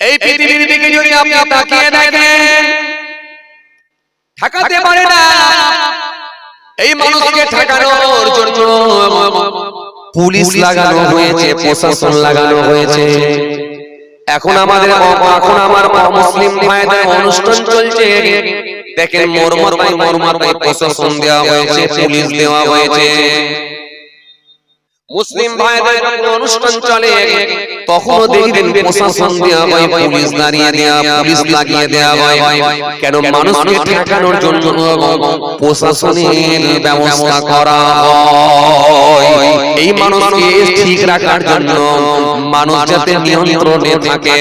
এই পৃথিবীর দিকে যদি আপনি তাকিয়ে দেখেন, ঠেকাতে পারে না। এই মানুষকে ঠেকানোর জন্য পুলিশ লাগানো হয়েছে, প্রশাসন লাগানো হয়েছে। এখন আমার মুসলিম ভাইদের অনুষ্ঠান চলছে, দেখেন মর্মাতায় প্রশাসন দেওয়া হয়েছে, পুলিশ দেওয়া হয়েছে। মুসলিম ভাইদের যখন অনুষ্ঠান চলে তখনও দেখবেন প্রশাসন দেওয়া হয়, পুলিশ দাঁড়িয়ে দেওয়া, পুলিশ লাগিয়ে দেওয়া হয়। কেন? মানুষকে ঠেকানোর জন্য প্রশাসনের ব্যবস্থা করা হয়। এই মানুষকে ঠিক রাখার জন্য, মানুষ যাতে নিয়ন্ত্রণে থাকে,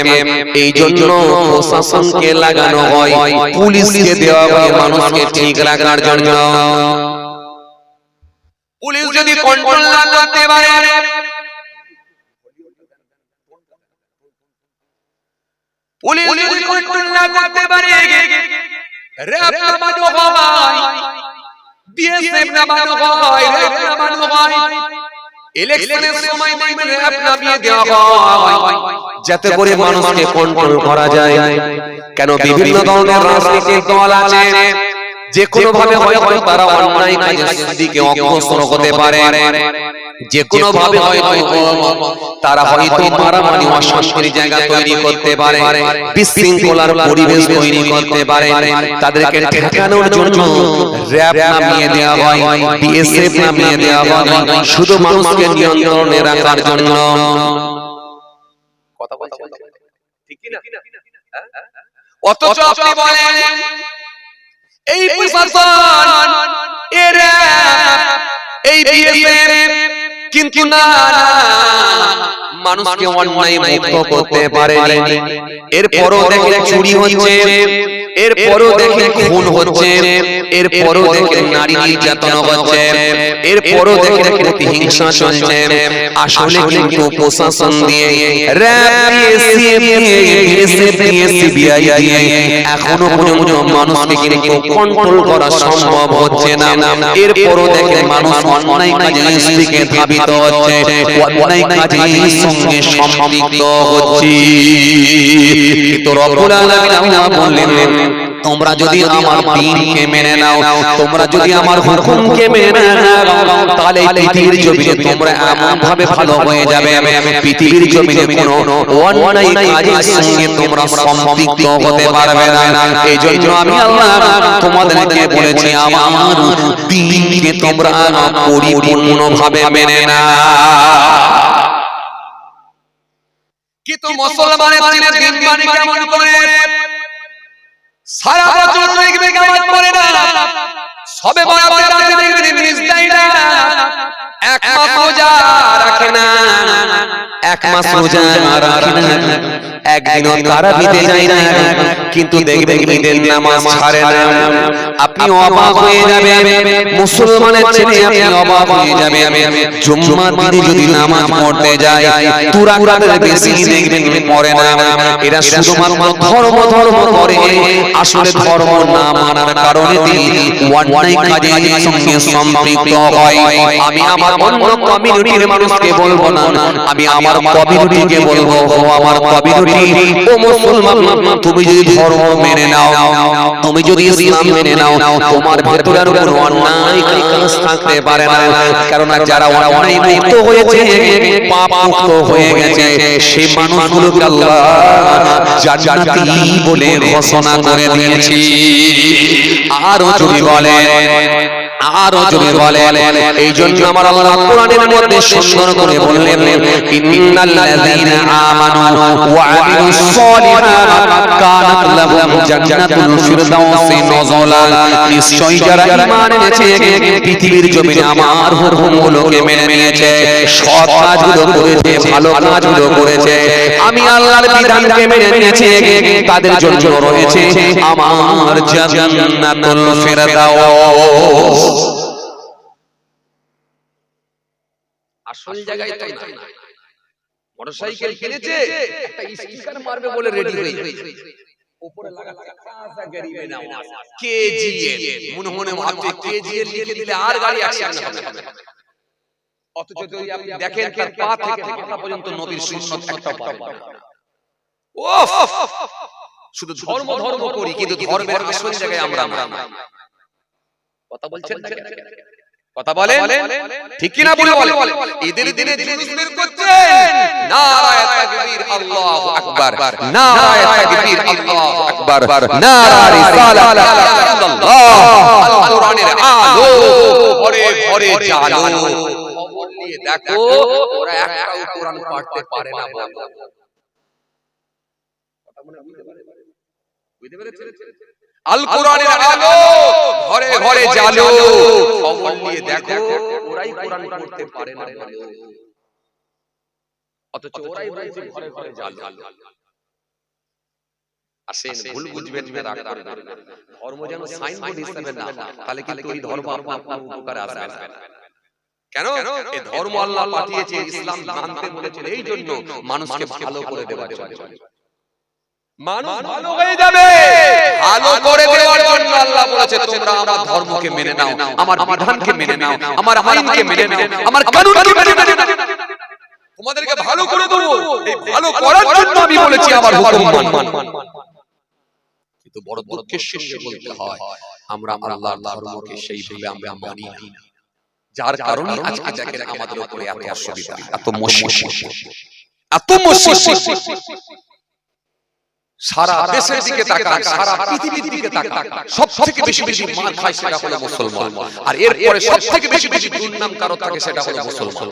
এই জন্য প্রশাসনকে লাগানো হয়, পুলিশকে দেওয়া হয় মানুষকে ঠিক রাখার জন্য। পুলিশ যদি কন্ট্রোল না করতে পারে, পুলিশ যদি কন্ট্রোল না করতে পারে, র‍্যাব নামানো হয়, বিএসএফ নামানো হয়, র‍্যাব নামানো হয়। ইলেকশনের সময় দেখবেন র‍্যাব নামিয়ে দেওয়া হয়, যাতে করে মানুষকে কন্ট্রোল করা যায়। কেন? বিভিন্ন ধরনের রাজনৈতিক দল আছে, যে কোনো ভাবে হয়তো তারা অন্যায় কাজের দিকে অগ্রসর হতে পারে, যে কোনো ভাবে হয়তো তারা হয়তো মারামারি অশান্তির জায়গা তৈরি করতে পারে, বিশৃঙ্খলার পরিবেশ তৈরি করতে পারে। তাদেরকে ঠেকানোর জন্য র‍্যাব নামিয়ে দেওয়া হয়, বিএসএফ নামিয়ে দেওয়া হয়, শুধু মানুষকে নিয়ন্ত্রণে রাখার জন্য। কথা বলছেন ঠিক কি না? অথচ আপনি বলেন এই প্রশাসন, এই বিএসএফ কিন্তু না, মানুষকে অন্যায় মুক্ত করতে পারেনি। এরপরও দেখে চুরি হচ্ছে, এরপরও দেখে খুন হচ্ছে, এরপরও দেখে নারী নির্যাতন হচ্ছে, এরপরও দেখে প্রতিহিংসা চলছে। আসলে কিন্তু প্রশাসন দিয়ে, র‍্যাব দিয়ে, সিবিআই দিয়ে এখনো পর্যন্ত মানুষকে কিন্তু কন্ট্রোল করা সম্ভব হচ্ছে না। এরপরও দেখে মানুষ অন্যায় কাজের দিকে ধাবিত হচ্ছে, অন্যায় কাজের সঙ্গে সম্পৃক্ত হচ্ছে। কিন্তু রব্বুল আলামিন আল্লাহ বললেন, তোমরা যদি আমার দ্বীনকে মেনে নাও, তোমরা যদি আমার হুকুমকে মেনে নাও, তাহলে পৃথিবীর জমিনে তোমরা এমন ভাবে ভালো হয়ে যাবে, পৃথিবীর জমিনে কোনো অন্যায় কাজের সঙ্গে তোমরা সম্পৃক্ত হতে পারবে না। এই জন্য আমি আল্লাহ তোমাদেরকে বলেছি, আমার দ্বীনকে তোমরা পরিপূর্ণভাবে মেনে নাও। কিন্তু মুসলমানের দিনের দিন মানে কেমন করে? সারা বছর দেখবে নামাজ পড়ে না, সবে বরাতের রাতে দেখবে নিজ দেয় না, এক মাস রোজা রাখে না, এক মাস রোজা রাখে না, একদিনও তারাবিতে যায় না, কিন্তু দেখবে ঈদের নামাজ ছাড়ে না। আপনি অবাক হয়ে যাবেন, মুসলমানের ছেলে আপনি অবাক হয়ে যাবেন, জুম্মার দিনে যদি নামাজ পড়তে যায় দুই রাকাতের বেশি দেখবেন পড়ে না। এরা শুধুমাত্র ধর্ম করে, আসলে ধর্ম না মানার কারণে অন্যায় কাজের সঙ্গে সম্পৃক্ত হয়। আমি আমার অন্য কমিউনিটির মানুষকে বলবো না, আমি আমার কমিউনিটিকে বলবো, আমার কমিউনিটি, ও মুসলমান, তুমি যদি ধর্ম মেনে নাও, তুমি যদি ইসলাম মেনে নাও, তোমার ভেতরে আর কোনো অন্যায় কাজ থাকতে পারে না। কারণ যারা অন্যায় মুক্ত হয়েছে, পাপ মুক্ত হয়ে গেছে, সেই মানুষগুলোকে আল্লাহ জান্নাতি বলে ঘোষণা করে দিয়েছি। আরো যদি বলেন, আরো যদি বলেন, এই জন্য আমার আল্লাহ কোরআনের মধ্যে সুন্দর করে বললেন, ইন্নাল্লাযীনা আমানু ওয়া আমিলুস সলিহাত কানাত লাহুম জান্নাতুল ফিরদাউসি নুজুলা। নিশ্চয়ই যারা ঈমান এনেছে, পৃথিবীর জমিনে আমার হুকুমগুলোকে মেনে নিয়েছে, সৎ কাজগুলো করেছে, ভালো কাজগুলো করেছে, আমি আল্লাহর বিধানকে মেনে নিয়েছে, তাদের জন্য রয়েছে আমার জান্নাতুল ফিরদাউস। আসল জায়গায় তো না, মোটরসাইকেল কিনেছে, একটা স্টিকার মারবে বলে রেডি হয়ে গেছে, উপরে লাগা খাসা গরিবে নামাজ কেজিএল, মনে মনে ভাবছে কেজিএল লিখে দিলে আর গাড়ি অ্যাক্সিডেন্ট হবে না। অথচ যদি আপনি দেখেন তার পা থেকে মাথা পর্যন্ত নবীর সুন্নাত একটা পাবেন না। ওফ, শুধু ধর্ম ধর্ম করি কিন্তু ধর্মের আসল জায়গায় আমরা না। কথা বলছেন না কেন? কথা বলে ঠিক কি না বলে বলে ঈদের দিনে জুলুস বের করছেন, নারায়ে তাকবীর আল্লাহু আকবার, নারায়ে তাকবীর আল্লাহু আকবার, নারা রিসালাত ইল্লাল্লাহ, আল কোরআনের আলো ঘরে ঘরে জালো। খবর নিয়ে দেখো ওরা একটাও কোরআন পড়তে পারে না। কথা মনে বুঝতে পেরেছেন? আল কোরআনের আলো ঘরে ঘরে জালো। খবর নিয়ে দেখো ওরাই কোরআন পড়তে পারে না, অথচ ওরাই বলছে ঘরে ঘরে জালো। আসেন, ভুল বুঝবেন না, রাগ করবেন না। ধর্ম যেন সাইনবোর্ড হিসেবে না, তাহলে কিন্তু এই ধর্ম আপনার উপকারে আসবে না। কেন? এই ধর্ম আল্লাহ পাঠিয়েছে, ইসলাম জানতে বলেছেন এই জন্য মানুষকে ভালো করে দেওয়ার জন্য। মানুষ ভালো হয়ে যাবে, ভালো করে দেওয়ার জন্য আল্লাহ বলেছে তোমরা আমার ধর্মকে মেনে নাও, আমার বিধানকে মেনে নাও, আমার আইনকে মেনে নাও, আমার কানুনকে মেনে নাও। তোমাদেরকে ভালো করে দেব, এই ভালো করার জন্য আমি বলেছি আমার হুকুম মান। কিন্তু বড় দুঃখের সঙ্গে বলতে হয় আমরা আল্লাহর ধর্মকে সেইভাবে আমরা মানি না, যার কারণে আজকে দেখেন আমাদের উপরে এত অসুবিধা, এত মুশকিল, এত মুশকিল। সারা দেশের দিকে তাকান, সারা পৃথিবীর দিকে তাকান, সবথেকে বেশি বেশি মার খায় সেটা হলো মুসলমান, আর এরপরে সবথেকে বেশি বেশি দুর্নাম কারো থাকে সেটা হলো মুসলমান।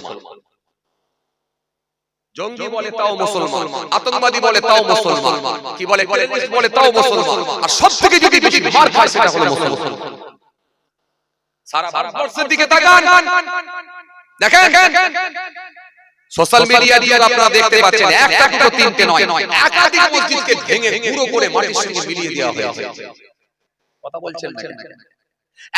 জঙ্গি বলে তাও মুসলমান, আতঙ্কবাদী বলে তাও মুসলমান, কি বলে টেররিস্ট বলে তাও মুসলমান, আর সবথেকে যদি বেশি মার খায় সেটা হলো মুসলমান। সারা ভারতবর্ষের দিকে তাকান, দেখেন সোশ্যাল মিডিয়া দিয়ে আপনারা দেখতে পাচ্ছেন একটা দুটো তিনটে নয়, একাধিক মসজিদকে ভেঙে গুঁড়ো করে মাটির সঙ্গে মিলিয়ে দেওয়া হয়েছে। কথা বলছেন না কেন?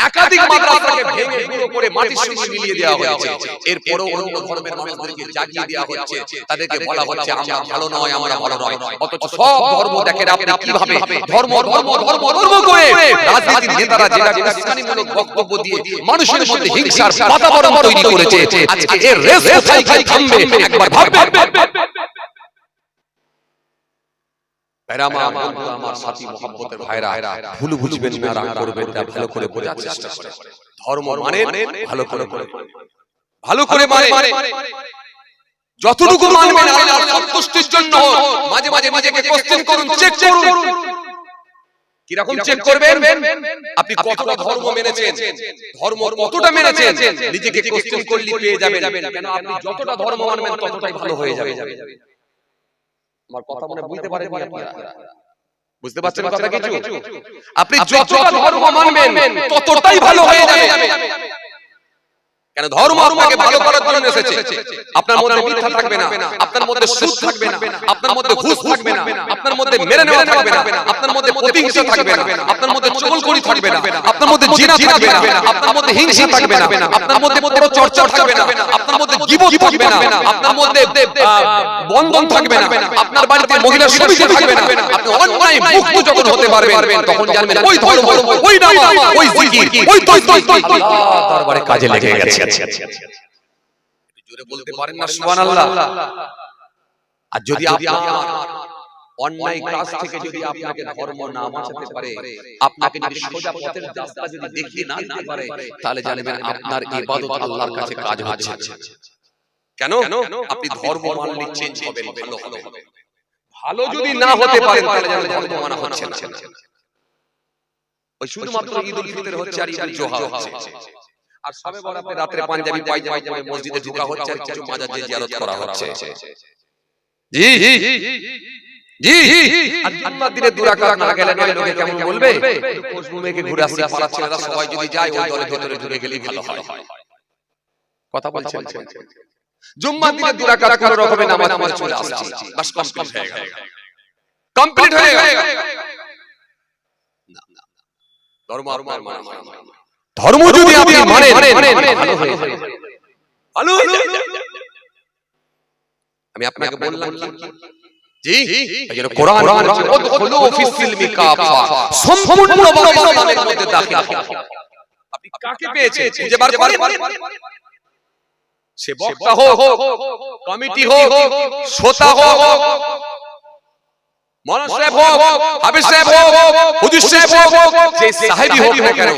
একাধিক মাদ্রাসাকে ভেঙে গুঁড়ো করে মাটির সঙ্গে মিলিয়ে দেওয়া হয়েছে। এরপরও অন্য ধর্মের মানুষদেরকে জাগিয়ে দেওয়া হচ্ছে, তাদেরকে বলা হচ্ছে আমরা ভালো নয়, আমরা ভালো নয়। অথচ সব ধর্ম দেখেন আপনি কিভাবে ধর্ম ধর্ম ধর্ম ধর্ম করে রাজনীতির নেতারা যেটা উস্কানিমূলক বক্তব্য দিয়ে মানুষের মধ্যে হিংসার বাতাবরণ তৈরি করেছে। আজকে এর রেস কোথায় গিয়ে থামবে একবার ভাববেন। আমার সাথী মুহাব্বতের ভাইরা, ভুল বুঝবেন না, রাগ করবেন না, ভালো করে বোঝার চেষ্টা করেন। ধর্ম মানে ভালো করে ভালো করে মানে যতটুকু মানবেন আল্লাহর সন্তুষ্টির জন্য। মাঝে মাঝে নিজেকে কোশ্চেন করুন, চেক করুন। কি রকম চেক করবেন? আপনি কতটা ধর্ম মেনেছেন, ধর্ম কতটা মেনেছেন, নিজেকে কোশ্চেন করলে পেয়ে যাবেন। কেন আপনি যতটা ধর্ম মানবেন ততটাই ভালো হয়ে যাবে। আমার কথা মনে বুঝতে পারেন আপনারা? বুঝতে পারছেন কথা কিছু? আপনি যতটা ধর্ম মানবেন ততটাই ভালো হয়ে যাবে। কেন? ধর্ম আপনাকে ভালো করার জন্য এসেছে। আপনার মধ্যে মিথ্যা থাকবে না, আপনার মধ্যে সুদ থাকবে না, আপনার মধ্যে ঘুষ থাকবে না, আপনার মধ্যে মেরে নেওয়া থাকবে না, আপনার মধ্যে প্রতিহিংসা থাকবে না, আপনার মধ্যে চগলখড়ি থাকবে না, আপনার মধ্যে জিনা থাকবে না, আপনার মধ্যে হিংসা থাকবে না, আপনার মধ্যে পরচর্চা থাকবে না, আপনার মধ্যে গীবত থাকবে না, আপনার মধ্যে বন্ধন থাকবে না, আপনার বাড়িতে মহিলা সমিতি থাকবে না। আপনি অন্যায় মুক্ত যখন হতে পারবেন তখন জানবেন ওই ধর্ম, ওই নামাজ, ওই জিকির, ওই আল্লাহ দরবারে কাজে লেগে গেছে। জোরে বলতে পারেন না সুবহানাল্লাহ? আর যদি আপনার অন্যায় কাজ থেকে যদি আপনাকে ধর্ম না বাঁচাতে পারে, আপনাকে যদি সোজা পথের রাস্তা যদি দেখিয়ে না দিতে পারে, তাহলে জানবেন আপনার ইবাদত আল্লাহর কাছে কাজ হচ্ছে। কেন? আপনি ধর্ম মানলে চেঞ্জ হবেন, ভালো হবে। ভালো যদি না হতে পারেন তাহলে জানবেন ধর্ম মানা হচ্ছে না। ওই শুধুমাত্র ঈদুল ফিতর হচ্ছে আর ঈদুল জোহা হচ্ছে, আর সবে বরাতে রাতে পাঞ্জাবি পায়জামা মসজিদে ঢোকা হচ্ছে, আর কিছু মাজার জিয়ারত করা হচ্ছে। জি জি, আর জুম্মার দিনে দুই রাকাত না গেলে নয় লোকে কেমন বলবে? কোচবুমেকে ঘুরে আসছে পাড়ার ছেলেরা সবাই যদি যায় ওই দলের ভিতরে ঢুকে গেলেই ভালো হয়। কথা বলছেন? জুম্মার দিনে দুই রাকাত কোন রকমে নামাজ পড়ে চলে আসছে, বাস কমপ্লিট হয়ে গেল। ধর্ম যদি আপনি মানেন ভালো হয়ে যাবে, ভালো হয়ে যাবে। আমি আপনাকে বললাম জি, এই কোরআন বলছে উদখুলু ফিস সিলমি কাফা, সম্পূর্ণভাবে ইসলামের মধ্যে দাখিল হও। আপনি কাকে পেয়েছেন খুঁজে বার করেন। সে বক্তা হোক, কমিটি হোক, শ্রোতা হোক, মৌলানা সাহেব হোক, হাফেজ সাহেব হোক, হুজুর সাহেব হোক, যে সাহেবই হোক না কেন,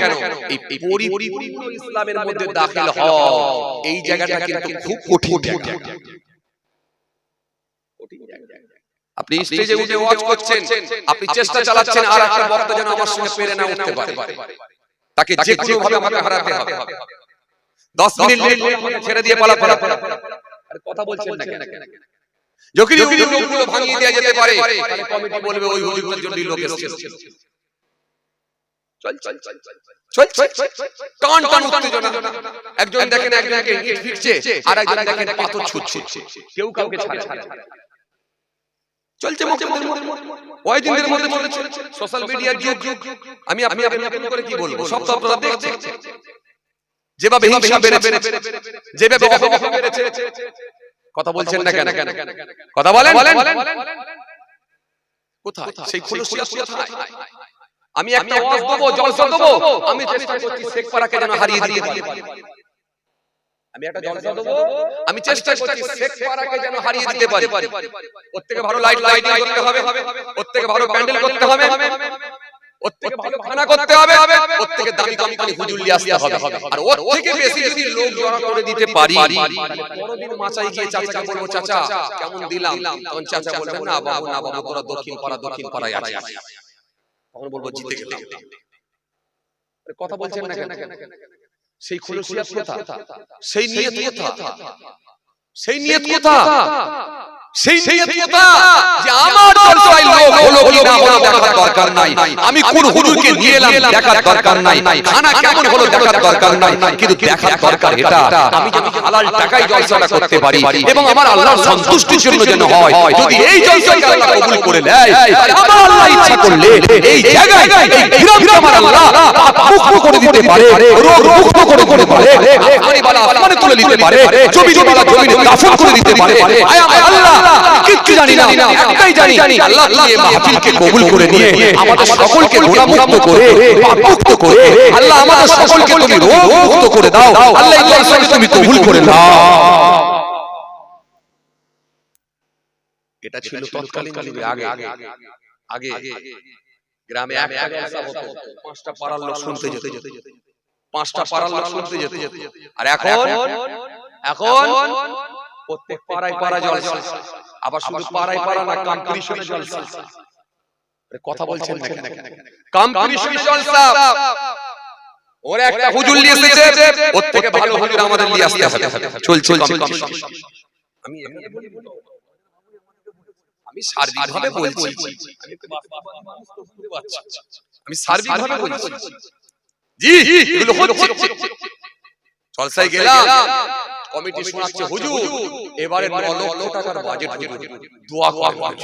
এই পরিপূর্ণ ইসলামের মধ্যে দাখিল হওয়া এই জায়গাটা কিন্তু খুব কঠিন জায়গা। আপনি স্টেজে উঠে ওয়াজ করছেন, আপনি চেষ্টা চালাচ্ছেন আর একটা বক্তা যেন আমার সঙ্গে পেরে না উঠতে পারে, তাকে যে কোনো ভাবে আমাকে হারাতে হবে। 10 মিনিট লেট ছেড়ে দিয়ে পালাতে হবে। আরে কথা বলছেন না কেন? যখন ওই লোকগুলো ভাঙিয়ে দেয়া যেতে পারে, তাহলে কমিটি বলবে ওই হুজুরটার জন্যই লোক এসেছে। চল চল চল চল চল টান টান উত্তেজনা। একজন দেখেন একজনকে ইট ফিটছে, আর একজন দেখেন পাথর ছুঁড়ছে, কেউ কাউকে ছাড়ে না। চলছে ওই দিনের মধ্যে চলছে সোশ্যাল মিডিয়ার যুগ। আমি আপনাকে নতুন করে কি বলবো, সব তো আপনারা দেখছেন যেভাবে হিংসা বেড়েছে, যেভাবে অপমান বেড়েছে। কথা বলছেন না কেন? কথা বলেন। কোথায় সেই খুলুসিয়াত কোথায়? আমি একটা ওয়াজ দেবো, জলসা দেবো, আমি চেষ্টা করছি শেখ পারাকে যেন হারিয়ে দিতে পারি। আমি একটা জলসা দেবো, আমি চেষ্টা করছি শেখ পারাকে যেন হারিয়ে দিতে পারি। ওর থেকে ভালো লাইটিং করতে হবে, ওর থেকে ভালো প্যান্ডেল করতে হবে, ওর থেকে ভালো খানা করতে হবে, ওর থেকে দামি দামি হুজুর নিয়ে আসতে হবে। আর ওর থেকে বেশি যদি লোক জড়ো করে দিতে পারি, পরদিন মাচাই গিয়ে চাচাকে বলবো, চাচা কেমন দিলাম? তখন চাচা বলবেন, না বাবু না বাবু, তোরা দক্ষিণ পাড়ায় আছিস। তখন বলবো জিতে গেলাম। কথা বলছেন না কেন? সেই খুলুসিয়াত কথা, সেই নিয়ত কথা, সেই নিয়ত কথা, সেই নিয়ত কথা যে আমার জলসায় লোক হলো কি না হলো দেখার দরকার নাই, আমি কোন হুজুরকে নিয়ে এলাম দেখার দরকার নাই, খানা কেমন হলো দেখার দরকার নাই, কিন্তু দেখার দরকার এটা আমি যেন হালাল টাকায় জলসাটা করতে পারি এবং আমার আল্লাহর সন্তুষ্টির জন্য যেন হয়। যদি এই জলসাকে আল্লাহ কবুল করে নেয়, তাহলে আমার আল্লাহ ইচ্ছা করলে এই জায়গায় এই গ্রামকে আমার আল্লাহ মুক্ত করে দিতে পারে, রোগ মুক্ত করে দিতে পারে, আসমানিওয়ালা আসমানে তুলে দিতে পারে, জমিওয়ালা জমিনে দাফন করে দিতে পারে। আয় আল্লাহ কিচ্ছু জানি না, একটাই জানি আল্লাহ এই মাহফিলকে কবুল করে নিয়ে আমাদের সকলকে গুনাহমুক্ত করে পাপমুক্ত করে আল্লাহ আমাদের সকলকে তুমি রোগ মুক্ত করে দাও। আল্লাহ এই জলসাকে তুমি কবুল করে নাও। এটা ছিল তৎকালীন যুগে। আগে গ্রামে একটা জলসা হতো, 5টা পাড়ার লোক শুনতে যেত, 5টা পাড়ার লোক শুনতে যেত। আর এখন প্রত্যেক পাড়ায় পাড়া জলসা, আবার শুধু পাড়ায় পাড়া না, কাম্পিরিশনে জলসা। কথা বলছেন না কেন? কাম্পিরিশনে জলসা। ওর একটা হুজুর নিয়ে এসেছে, ওর থেকে ভালো হুজুর আমাদের নিয়ে আসতে হবে। চলছে আমি সার্বিকভাবে বলছি, আমি সার্বিকভাবে বলছি। জি এগুলো হচ্ছে। জলসায় গেলাম, কমিটি শোনাচ্ছে, হুজুর এবারে 9 লক্ষ টাকার বাজেট, দোয়া করবেন।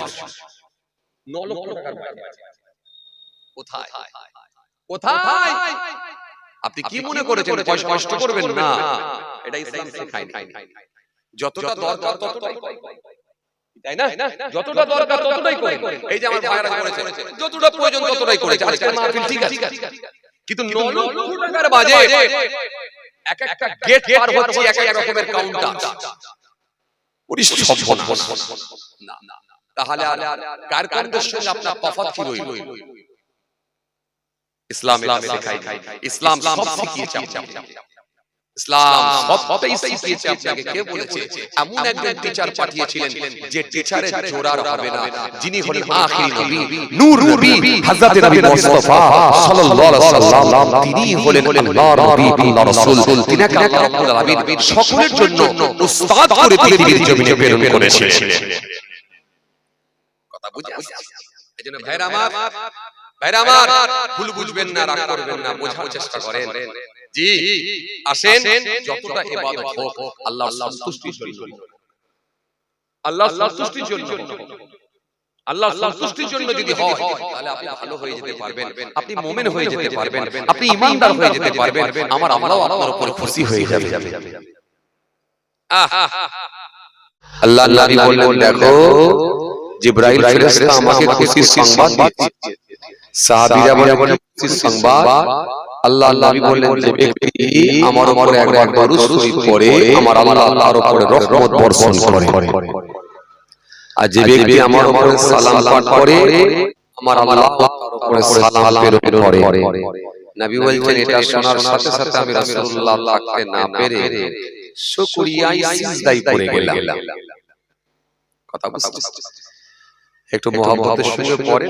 9 লক্ষ টাকার বাজেট কোথায়? আপনি কি মনে করেছেন পয়সা নষ্ট করবেন? না, এটা ইসলাম শেখায় না। যতটা দরকার ততটাই, তাই না? যতটা দরকার ততটাই করে। এই যে আমার ভাইরা করেছে, যতটা প্রয়োজন ততটাই করেছে। আজকের মাহফিল ঠিক আছে, কিন্তু 9 লক্ষ টাকার বাজেট, এক একটা গেট পার হচ্ছে এক এক রকমের কাউন্টার। না, তাহলে কার কাউন্টারের সঙ্গে আপনার তফাৎ কি রইল? ইসলাম শেখায়, ইসলাম সব শিখিয়েছে আপনাকে, ইসলাম সবটাই শিখিয়েছে আপনাকে। কে বলেছে? এমন একজন টিচার পাঠিয়েছিলেন যে টিচারের জোড়ার হবে না, যিনি হলেন আখিরি নবী, নূর নবী, হযরত নবী মুস্তাফা সাল্লাল্লাহু আলাইহি ওয়াসাল্লাম। তিনি হলেন আল্লাহর নবী, আল্লাহর রাসূল। তিনি আল্লাহ রাব্বুল আলামিন সকলের জন্য উস্তাদ করে পৃথিবীর জমিনে প্রেরণ করেছিলেন। কথা বুঝে আসছে? এজন্য ভাইরা আমার ভুল বুঝবেন না, রাগ করবেন না, বোঝার চেষ্টা করেন। জি আসেন, যতটা ইবাদত হোক আল্লাহর সন্তুষ্টির জন্য, আল্লাহর সন্তুষ্টির জন্য, আল্লাহর সন্তুষ্টির জন্য যদি হয়, তাহলে আপনি ভালো হয়ে যেতে পারবেন, আপনি মুমিন হয়ে যেতে পারবেন, আপনি ঈমানদার হয়ে যেতে পারবেন। আমার আল্লাহ আপনার উপর খুশি হয়ে যাবে। আল্লাহ নবী বললেন, দেখো জিবরাইল ফেরেশতা আমাকে খুশির সংবাদ দিচ্ছে। সাহাবীরা বলেন, খুশির সংবাদ? আল্লাহ নবী বললেন, যে ব্যক্তি আমার উপরে একবার দরুদ শরীফ পড়ে, আমার আল্লাহ তার উপরে রহমত বর্ষণ করে। আর যে ব্যক্তি আমার উপরে সালাম পাঠ করে আমার আল্লাহ তার উপরে সালাম প্রেরণ করে। নবী বলেন এটা শোনার সাথে সাথে আমি রাসূলুল্লাহ থাকতে না পেরে শুকরিয়ায় সিজদায় পড়ে গেলাম। কথা বুঝতে একটু মহব্বতের সঙ্গে পড়ে,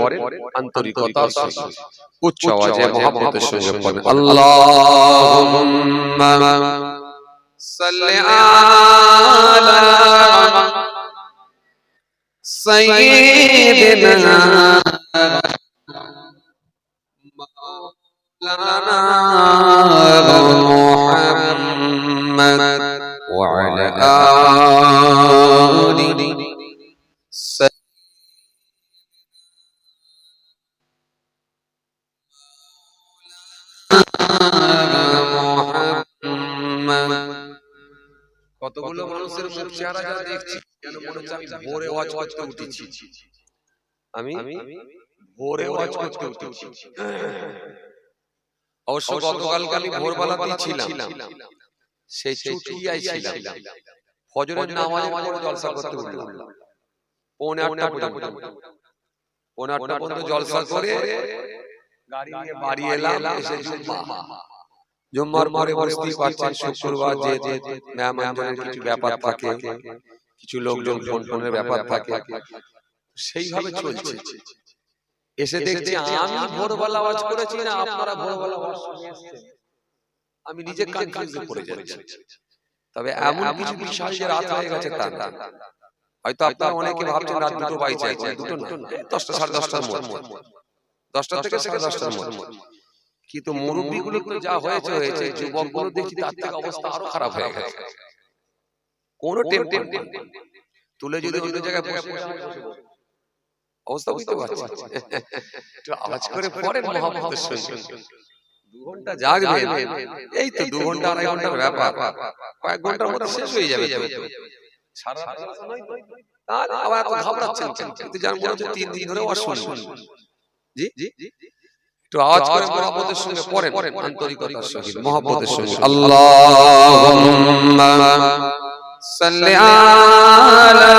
আন্তরিকতার সঙ্গে উচ্চ আওয়াজে মহব্বতের সঙ্গে পড়ে আল্লাহুম্মা সাল্লি আলা সাইয়্যিদিনা মাওলানা মুহাম্মদ ওয়া আলা আলিহি কতগুলো মানুষের মুখ চেহারা যা দেখছি কেন মনে হচ্ছে আমি ভোরে ওয়াজ করতে উঠেছি, আমি ভোরে ওয়াজ করতে উঠেছি। অবশ্য গতকাল আমি ভোরবেলাতেই ছিলাম, সেই চুটিয়ায় ছিলাম, ফজরের নামাজের পর জলসা করতে উঠলাম, পৌনে 8টা পর্যন্ত জলসা করে গাড়ি নিয়ে বাড়ি এলাম। এসে জুম্মার পরে বুঝতেই পারছেন শুক্রবার যে মেহমানদের কিছু ব্যাপার থাকে, কিছু লোকজন ফোনের ব্যাপার থাকে, সেইভাবে চলছে। এসে দেখছি আমি ভোরবেলা আওয়াজ করেছি না আপনারা ভোরবেলা আওয়াজ শুনেছেন, আমি নিজে কনফিউজে পড়ে যাচ্ছি। তবে এমন কিছু বিষয় যে রাত হয়ে গেছে তা না, হয়তো আপনারা অনেকে ভাবছেন রাত 2টো বাইছে, দুটো না 10টা 10:30টার মধ্যে, 10টা থেকে 10:30টার মধ্যে। কিন্তু মুরব্বিগুলো তো যা হয়েছে হয়েছে, যুবকগুলো দেখি তার থেকে অবস্থা আরো খারাপ হয়ে গেছে। কোন টেম্পটেম তুলে যদি অন্য জায়গায় বসে অবস্থা বুঝতে পারছি। একটু আওয়াজ করে পড়েন মহব্বতের সঙ্গে, 2 ঘন্টা জাগবেন, এই তো 2 ঘন্টা 2.5 ঘন্টার ব্যাপার, কয়েক ঘন্টার মধ্যে শেষ হয়ে যাবে। সারা তাহলে আবার এত ঘাবড়াচ্ছেন কেন? কিন্তু যার মনে হচ্ছে 3 দিন ধরে ওয়াজ শুনছেন। জি জি, একটু আওয়াজ করে মহব্বতের সঙ্গে পড়েন, আন্তরিকতার সঙ্গে মহব্বতের সঙ্গে আল্লাহুম্মা সাল্লি আলা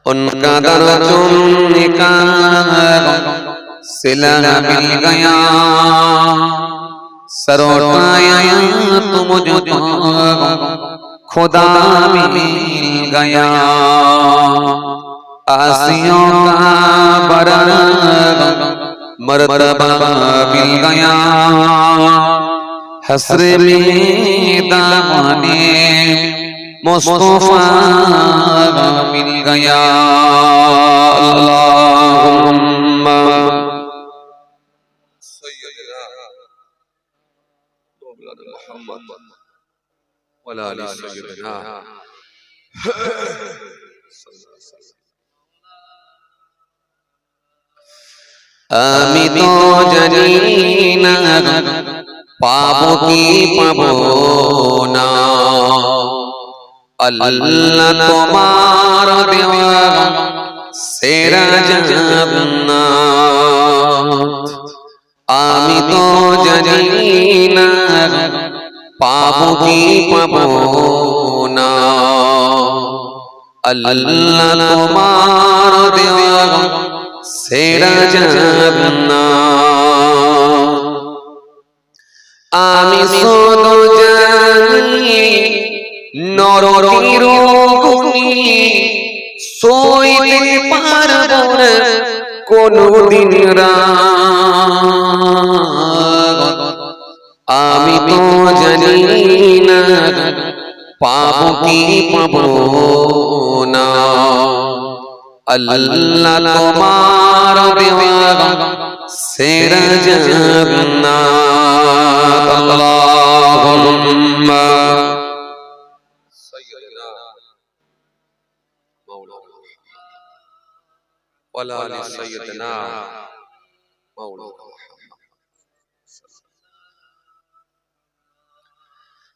उनका दर चुमने का सिला मिल गया, सरोटाया तो मुझको खुदा मिल गया, आसियों का बरर मर्तबा मिल गया, हसरे में दामने मुस्तफा मिल गया। अल्लाहुम्मा सय्यदना मुहम्मद व आलि सय्यदना। আমি তো জানি না পাবো কি পাবো না, अल्लाह तुम्हार देवा सेरा जन्नत, आमी तो जानी ना पाबो की पाबो ना, अल्लाह तुम्हार देवा সেরা জান্নাত আমি শুধু জানি নরকের অগ্নি সইতে পারবো না কোনদিন রাত আমি তো জানি না পাবো কি পাবো না আল্লাহ তোমার দেওয়া সেরা জান্নাত আল্লাহুম্মা সাইয়্যিদিনা মাওলানা ওয়া আলা সাইয়্যিদিনা মাওলানা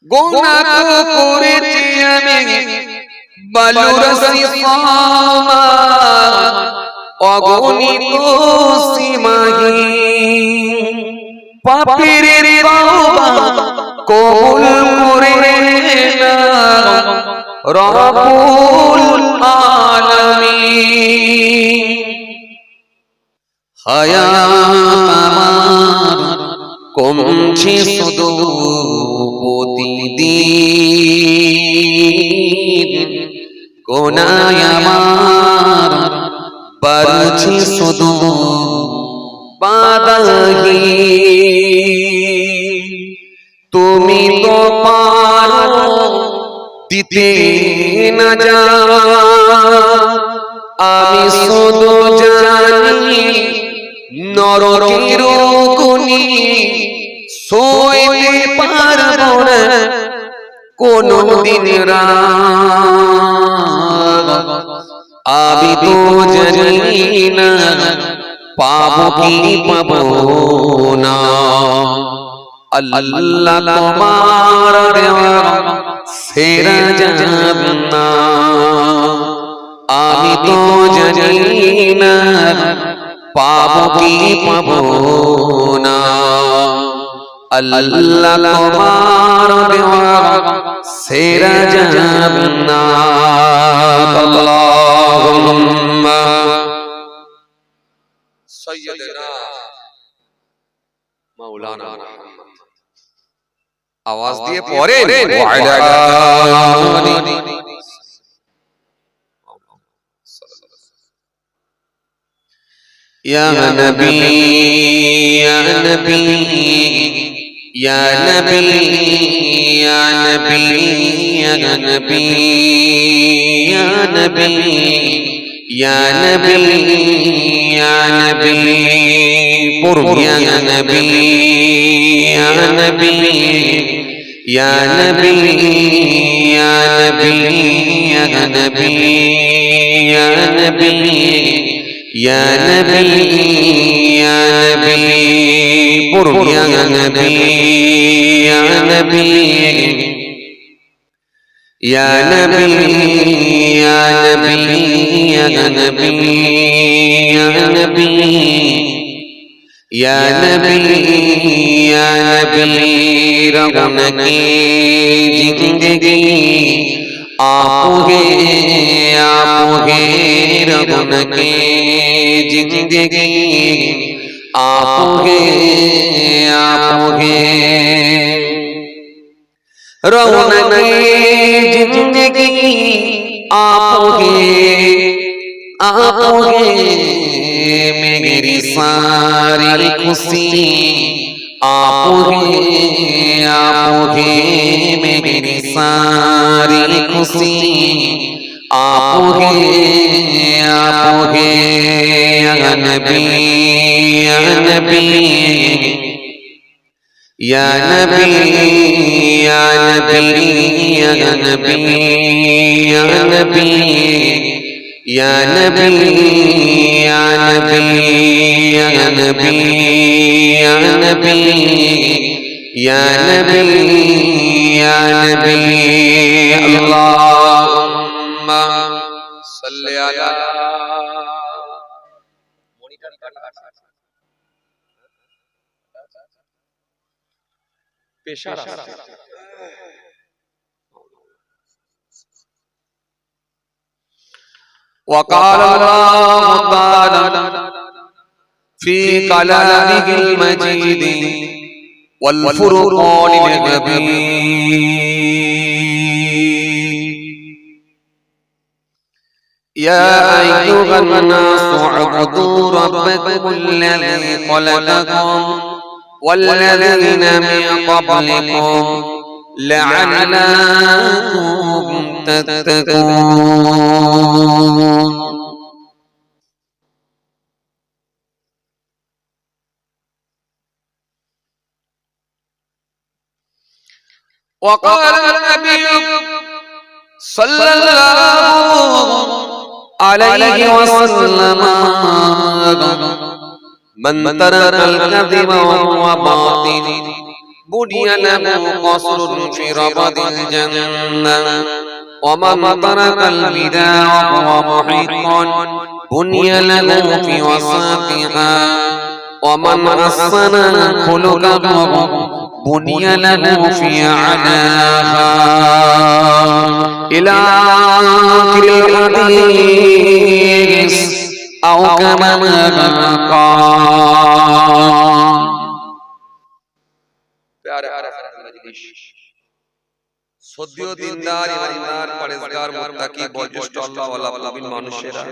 গুনাহ করেছি আমি বালুরসি সামা অগণিত সীমাহীন পাপের তওবা কবুল করে নাও রব্বুল আলামিন হায়াত আমার কমছে শুধু প্রতিদিন গুনাহ আমার বাড়ছে শুধু বাধাহীন তুমি তো পারো দিতে না যা আমি শুধু জানি নরকের অগ্নি সইতে পারবো না কোনদিন রাত আমি তো জানি না পাবো কি পাবো না আল্লাহ তোমার দেওয়া সেরা জান্নাত আমি তো জানি না পাবো কি পাবো না আল্লাহ তোমার দেওয়া সেরা জান্নাত আল্লাহুম্মা সাইয়্যিদিনা মাওলানা মুহাম্মদ আওয়াজ দিয়ে পড়ে ইয়া নবী ইয়া নবী ইয়া নবী ইয়া নবী ইয়া নবী ইয়া নবী ইয়া নবী ইয়া নবী পড়ুন ইয়া নবী ইয়া নবী ইয়া নবী ইয়া নবী ইয়া নবী ইয়া নবী ইয়া নবী ইয়া নবী পড়ুন ইয়া নবী ইয়া নবী ইয়া নবী ইয়া নবী ইয়া নবী ইয়া নবী ইয়া নবী ইয়া নবী রগন কি জিंदगी आप है रगन की जिंदगी आप है रौनक जिंदगी आप है मेरी सारी खुशी आप है मेरी सारी खुशी आप है या नबी या नबी या नबी या नबी या नबी या नबी या नबी या नबी या नबी या नबी या नबी या नबी अल्लाहुम्मा सल्ली अला पेशा وقال الله تعالى في كلامه المجيد والفرقان الحميد يا أيها الناس اعبدوا ربكم الذي خلقكم والذين من قبلكم لعلكم تتقون وقال النبي صلى الله عليه وسلم من ترك الكذب وهو باطل بني له قصر في ربض الجنة ومن ترك البدع وهو محق بني له في وساطها ومن أحسن خلقه بني له في علاها إلى آخر الحديث أو كما قال সদ্য দিনদার ইমানদার পরেজগার মুত্তাকি বয়োজ্যেষ্ঠ আল্লাহ ওয়ালা মুমিন মানুষেরা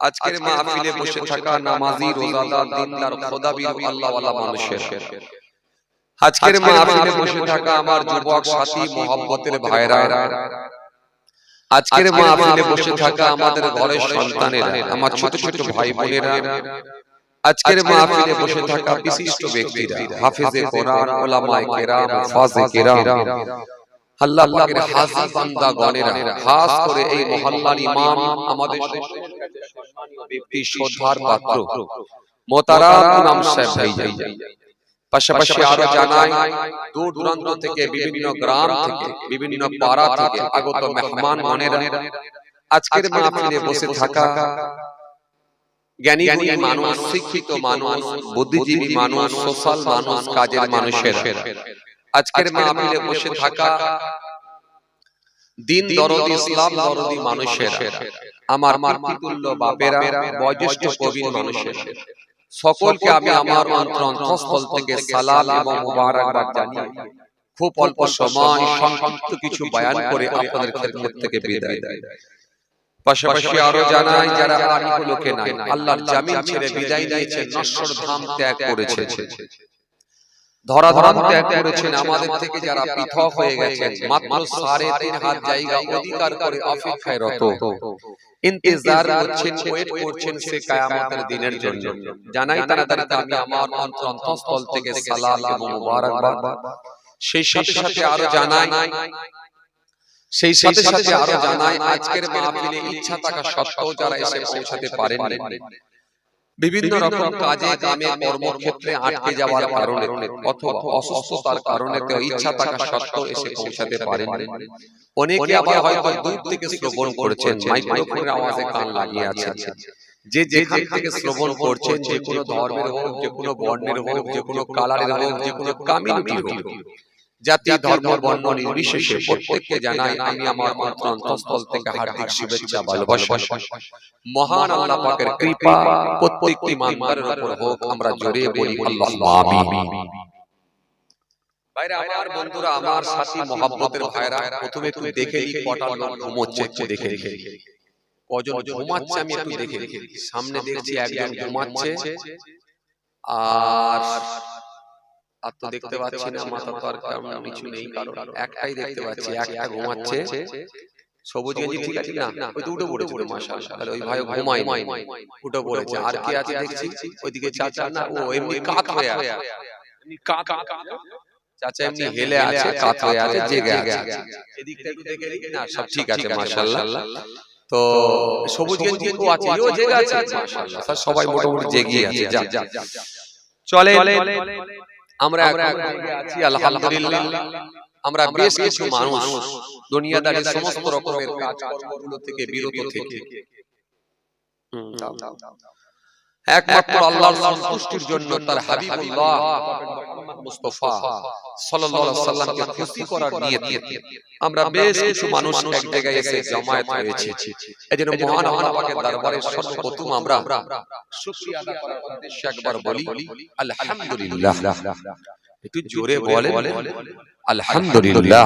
আজকের মাহফিলে বসে থাকা নামাজি রোজাদার দিনদার খোদাবীর আল্লাহ ওয়ালা মানুষেরা আজকের মাহফিলে বসে থাকা আমার যুবক সাথী মুহাব্বতের ভাইরা আজকের মাহফিলে বসে থাকা আমাদের ঘরের সন্তানেরা আমার ছোট ছোট ভাই বোনেরা আজকের মাহফিলে বসে থাকা বিশিষ্ট ব্যক্তিরা হাফেজে কোরআন উলামায়ে কেরাম মুফাজ্জির কেরাম আল্লাহ পাকের হাজী বান্দাগণেরা খাস করে এই মহল্লার ইমাম আমাদের সম্মানীয় ব্যক্তি শ্রদ্ধার পাত্র মোহতারাম ইমাম সাহেব ভাই পাশাপাশি আরো জানাই দূর দূরান্ত থেকে বিভিন্ন গ্রাম থেকে বিভিন্ন পাড়া থেকে আগত মেহমান গণেরা আজকের মাহফিলে বসে থাকা জ্ঞানী গুণী মানুষ শিক্ষিত মানুষ বুদ্ধিজীবী মানুষ সোশ্যাল মানুষ কাজের মানুষেরা আজকের মাহফিলে বসে থাকা দিন দরদি ইসলাম দরদি মানুষেরা আমার মাতৃতুল্য বাপেরা বয়োজ্যেষ্ঠ প্রবীণ মানুষেরা সকলকে আমি আমার অন্তরস্থল থেকে সালাম এবং মুবারকবাদ জানিয়ে খুব অল্প সময় সংক্ষিপ্ত কিছু বয়ান করে আপনাদের খেদমত থেকে বিদায় দেই পাশাপাশি আরো জানাই যারা আরিফ লোকে নাই আল্লাহর জামিন ছেড়ে বিদায় নিয়েছেন নশ্বর ধাম ত্যাগ করেছেন ধরাধাম ত্যাগ করেছেন আমাদের থেকে যারা পৃথক হয়ে গেছেন মাত্র ৩.৫ হাত জায়গা অধিকার করে অপেক্ষায় রত ইন্তজার করছেন ওয়েট করছেন সে কিয়ামতের দিনের জন্য জানাই তাদেরকে আমি আমার অন্তরস্থল থেকে সালাম এবং মুবারকবাদ সেই সাথে সাথে আরো জানাই আজকের মাহফিলে ইচ্ছা থাকা সত্ত্বেও যারা এসে পৌঁছাতে পারেননি বিভিন্ন রকম কাজে কামে কর্মক্ষেত্রে আটকে যাওয়ার কারণে অথবা অসুস্থতার কারণে কেউ ইচ্ছা থাকা সত্ত্বেও এসে পৌঁছাতে পারেননি অনেকে আবার হয়তো দূর থেকে শ্রবণ করেছেন মাইক্রোফোনের আওয়াজে কান লাগিয়ে আছেন যে যেখান থেকে শ্রবণ করছেন যে কোনো ধর্মের হোক যে কোনো বর্ণের হোক যে কোনো কালারের হোক যে কোনো কমিউনিটি হোক জাতি ধর্ম বর্ণ নির্বিশেষে প্রত্যেককে জানাই আমি আমার অন্তরস্থল থেকে হার্দিক শুভেচ্ছা ভালোবাসা মহান আল্লাহ পাকের কৃপা প্রত্যেকটি ইমানদারের উপর হোক আমরা জোরে বলি আল্লাহুম্মা আমিন ভাইরা আমার বন্ধুরা আমার সাথী মুহাব্বতের ভাইরা প্রথমে একটু দেখে নিই কটা লোক ঘুমোচ্ছে দেখে কজন ঘুমাচ্ছে আমি একটু দেখে সামনে দেখছি একজন ঘুমাচ্ছে আর তো দেখতে পাচ্ছি না মাথা তো আর কারণ কিছু নেই কারণ একটাই দেখতে পাচ্ছি একটা ঘুমাচ্ছে সবুজ গেঞ্জি ঠিক আছে না ওই দুটো পড়েছিল মাশাআল্লাহ তাহলে ওই ভাই ঘুমায় উঠে পড়েছে আর কে আছে দেখছি ওইদিকে চাচা না ও এমনি কাত হয়ে আছে এমনি কাত চাচা এমনি হেলে আছে কাত হয়ে আছে জেগে আছে এদিকটা একটু দেখে নিন না সব ঠিক আছে মাশাআল্লাহ তো সবুজ গেঞ্জি কো আছে ও জেগে আছে মাশাআল্লাহ স্যার সবাই মোটামুটি জেগে আছে যা চলে আমরা আছি আলহামদুলিল্লাহ আমরা বেশ কিছু মানুষ দুনিয়াদারি সমস্ত রকমের কাজকর্মগুলো থেকে বিরত থেকে একমাত্র আল্লাহর সন্তুষ্টির জন্য তার হাবিবুল্লাহ মুহাম্মদ মুস্তাফা সাল্লাল্লাহু আলাইহি সাল্লামকে খুশি করার নিয়তে আমরা বেশ কিছু মানুষ এক জায়গায় এসে জমায়েত হয়েছে। এজন্য মহান আল্লাহ পাকের দরবারে সর্বপ্রথম আমরা শুকরিয়া আদা করার উদ্দেশ্যে একবার বলি আলহামদুলিল্লাহ। একটু জোরে বলেন अल्हम्दुलिल्लाह।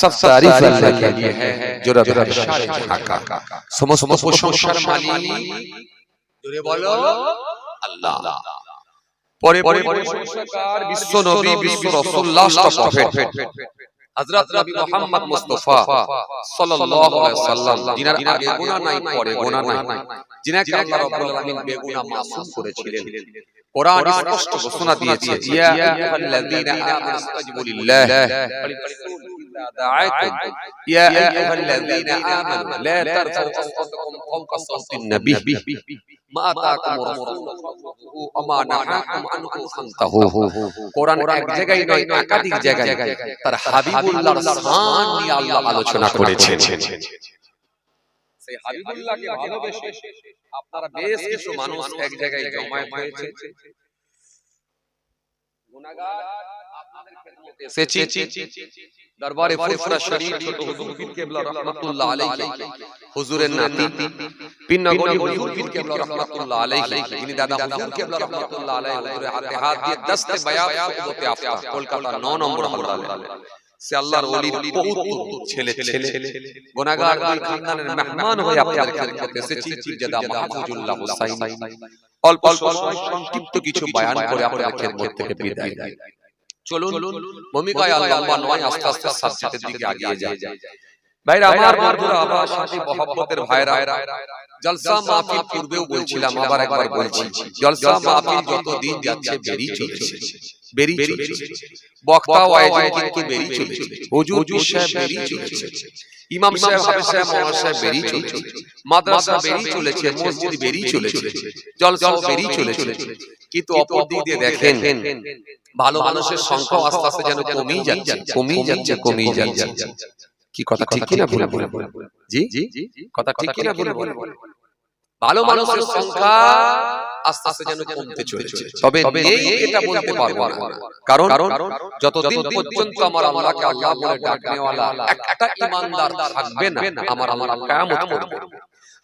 सब तारीफ अल्लाह के लिए है जो रब सारे जहां का समस्त प्रशंसार मालिक। জোরে বলো আল্লাহ। পরে পরে প্রশংসাকার বিশ্ব নবী বিশ্ব রাসূলুল্লাহ প্রফেট হযরত নবী মুহাম্মদ মুস্তাফা সাল্লাল্লাহু আলাইহি ওয়াসাল্লাম, যিনার আগে গুনাহ নাই পরে গুনাহ নাই, যিনাকে আল্লাহ রাব্বুল আলামিন বেগুনাহ মাসুম করেছিলেন। কোরআন স্পষ্ট ঘোষণা দিয়েছে, ইয়া আইয়ুহাল্লাযীনা আমানু ইসতাজিবু লিল্লাহ দাআকুম ইয়া আইয়ুহাল্লাযীনা আমানু লা তারফাউ আসওয়াতাকুম ফাওকা সাওতিন নবী মা আতাকুম রাসূলুহু আমা নাহাকুম আনহু ফান্তাহু। কোরআন এক জায়গায় নয়, একাধিক জায়গায় তার হাবিবুল্লাহর শান নিয়ে আল্লাহ আলোচনা করেছেন। সেই হাবিবুল্লাহকে ভালোবেসে আপনারা বেশ কিছু মানুষ এক জায়গায় জমায়েত হয়েছে। গুনাহগার আপনাদের খেদমতে এসেছি। দরবারে ফুরফুরা শরীফ ছোট হুজুর পীর কেবলা রাহমাতুল্লাহ আলাইহি, হুজুরের নাতি পীর নগরী হুজুর পীর কেবলা রাহমাতুল্লাহ আলাইহি, যিনি দাদা হুজুর কেবলা রাহমাতুল্লাহ আলাইহি হুজুরের হাতে হাত দিয়ে দস্তে বায়াত সুবতে আফতা কলকাতা 9 নম্বর হাওলালে সে আল্লাহর ওলির বহুত ছেলে গুনাহগার দুই খানদানের মেহমান হয়ে আপনাদের খেদমতে এসেছি। পীরজাদা মাহফুজুল্লাহ হুসাইনি অল্প সংক্ষিপ্ত কিছু বয়ান করে আপনাদের খেদমত থেকে বিদায় নেই। চলুন ভূমিকায় আল্লাহ নয়, আস্তে আস্তে সাবজেক্টের দিকে এগিয়ে যাই। ভাইরা আমার, বন্ধুরা আমার, সাথী মহব্বতের ভাইরা, জলসা মাহফিল পূর্বেও বলছিলাম, আবার একবার বলছি, জলসা মাহফিল যত দিন যাচ্ছে বেরিয়ে চলেছে। বক্তা ওয়াইজ কিন্তু বেরিয়ে চলেছে, হুজুর সাহেব বেরিয়ে চলেছে, ইমাম সাহেব, হাফেজ সাহেব, মাওলানা সাহেব বেরিয়ে চলেছে, মাদ্রাসা বেরিয়ে চলেছে, মসজিদ বেরিয়ে চলেছে, জলসা বেরিয়ে চলেছে। কিন্তু অপর দিক দিয়ে দেখেন ভালো মানুষের সংখ্যা আস্তে আস্তে যেন কমেই যাচ্ছে। কি কথা ঠিক কি না ভুল? জি কথা ঠিক কি না ভুল? ভালো মানুষের সংখ্যা আস্তে আস্তে যেন কমতে চলেছে। তবে এটা বলতে পারবো না, কারণ যতদিন পর্যন্ত আমার আল্লাহকে আল্লাহ বলে ডাকনেওয়ালা একটা ঈমানদার থাকবে না, আমার আল্লাহ কিয়ামত করবে।